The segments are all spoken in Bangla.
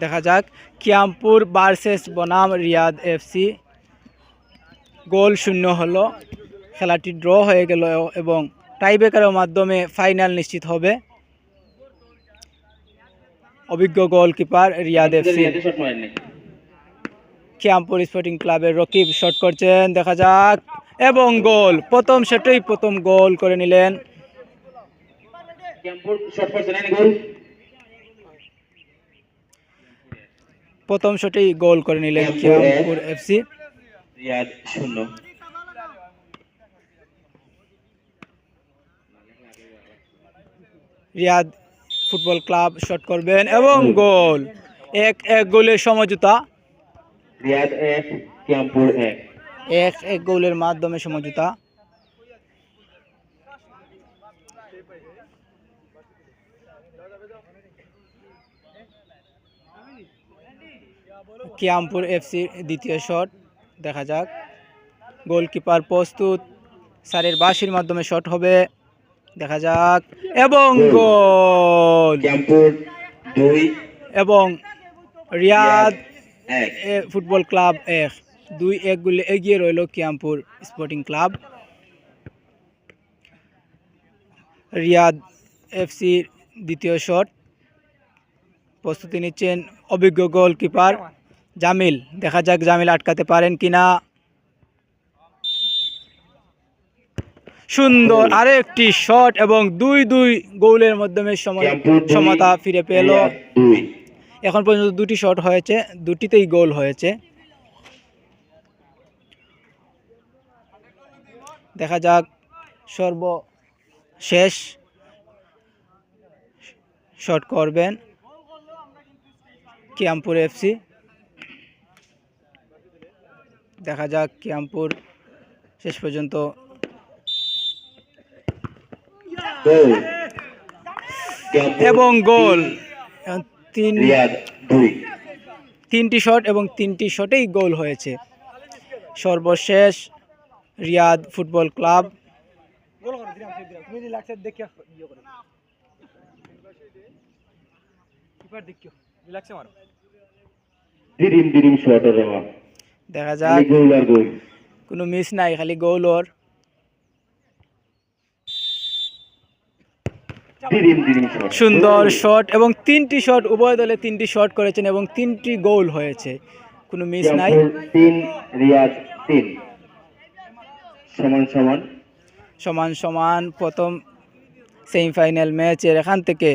দেখা যাক কিয়ামপুর ভার্সেস বনাম রিয়াদ এফসি। গোল শূন্য হলো, খেলাটি ড্র হয়ে গেল এবং টাইব্রেকারের মাধ্যমে ফাইনাল নিশ্চিত হবে। অভিজ্ঞ গোলকিপার রিয়াদ এফসি। কিয়ামপুর স্পোর্টিং ক্লাবের রকিব শট করছেন, দেখা যাক এবং গোল। প্রথম শটেই প্রথম গোল করে নিলেন। প্রথম শটেই গোল করে নিলেন Kiyampur FC. Riyad 0। Riyad football club shot করবেন এবং গোল। 1-1 গোলের সমঝোতা। রিয়াদ 1 কিয়ামপুর 1। 1-1 গোলের মাধ্যমে সমঝোতা। কিয়ামপুর এফসির দ্বিতীয় শট, দেখা যাক। গোলকিপার প্রস্তুত, সারের বাঁশির মাধ্যমে শট হবে, দেখা যাক এবং গোল। কিয়ামপুর 2 এবং রিয়াদ 1। ফুটবল ক্লাব 2-1 গোলে এগিয়ে রইল কিয়ামপুর স্পোর্টিং ক্লাব। রিয়াদ এফসির দ্বিতীয় শট, প্রস্তুতি নিচ্ছেন অভিজ্ঞ গোলকিপার জামিল। দেখা যাক জামিল আটকাতে পারেন কিনা। সুন্দর আরেকটি শট এবং 2-2 গোলের মাধ্যমে সমতা ফিরে পেল। এখন পর্যন্ত 2টি শট হয়েছে, 2টিতেই গোল হয়েছে। দেখা যাক সর্বশেষ শট করবেন কিয়ামপুর এফসি। দেখা যাক কিয়ামপুর শেষ পর্যন্ত এবং গোল। 3টি শট এবং 3টি শটেই গোল হয়েছে। সর্বশেষ রিয়াদ ফুটবল ক্লাব দেখা যাক কোনো মিস নাই, খালি গোল ওর। সুন্দর শট এবং 3টি শট, উভয় দলে 3টি শট করেছেন এবং 3টি গোল হয়েছে, কোনো মিস নাই। 3 রিয়াদ 3 সমান সমান প্রথম সেমিফাইনাল ম্যাচের এখান থেকে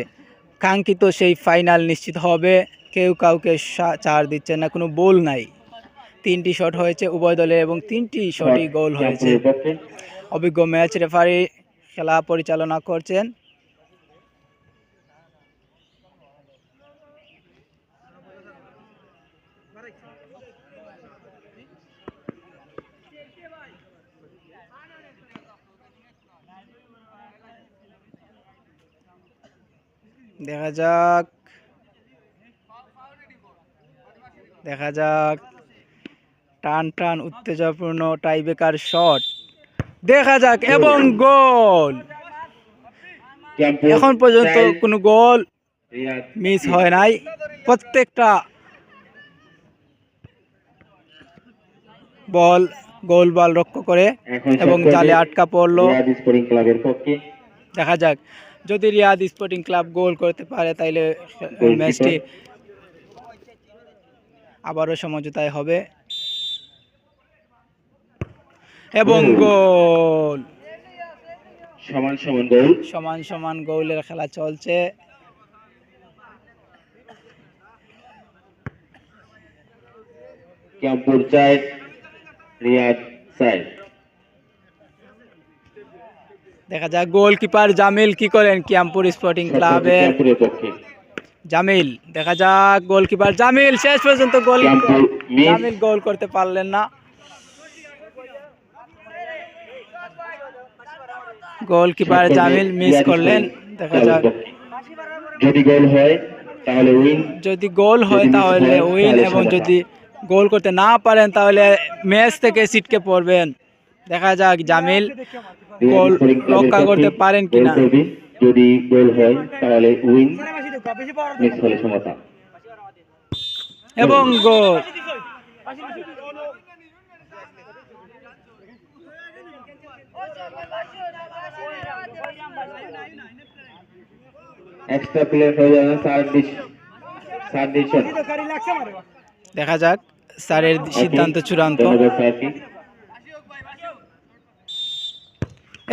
কাঙ্ক্ষিত সেই ফাইনাল নিশ্চিত হবে। কেউ কাউকে ছাড় দিচ্ছে না, কোনো গোল নাই। 3টি শট হয়েছে উভয় দলে এবং 3টি শটই গোল হয়েছে। অভিজ্ঞ ম্যাচ রেফারি খেলা পরিচালনা করছেন। দেখা যাক টান উত্তেজনাপূর্ণ টাইব্রেকার শট, দেখা যাক এবং গোল। এখন পর্যন্ত কোনো গোল মিস হয় নাই, প্রত্যেকটা গোল রক্ষা করে এবং জালে আটকা পড়লো। দেখা যাক যদি রিয়াদ স্পোর্টিং ক্লাব গোল করতে পারে তাইলে ম্যাচটি আবারও সমঝোতায় হবে এবং গোল। সমান গোলের খেলা চলছে। কিয়ামপুর 4 রিয়াদ 4। দেখা যাক গোলকিপার জামিল কি করেন কিয়ামপুর স্পোর্টিং ক্লাবের। জামিল, দেখা যাক গোলকিপার জামিল শেষ পর্যন্ত জামিল গোল করতে পারলেন না। গোলকিপার জামিল মিস করলেন। দেখা যাক যদি গোল হয় তাহলে উইন এবং যদি গোল করতে না পারেন তাহলে ম্যাচ থেকে ছিটকে পড়বেন। দেখা যাক জামিল গোল রক্ষা করতে পারেন কিনা। যদি গোল হয় তাহলে উইন, মিস হলে সমতা। এবং গোল। এক্সট্রা প্লেয়ার হয়ে যাবে স্যার ডিসিশন। দেখা যাক স্যারের সিদ্ধান্ত চূড়ান্ত। ধন্যবাদ স্যারকে।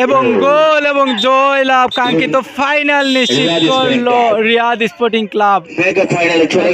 এবং গোল এবং জয়লাভ, কাঙ্ক্ষিত ফাইনাল নিশ্চিত করলো রিয়াদ স্পোর্টিং ক্লাব। মেগা ফাইনালে চলে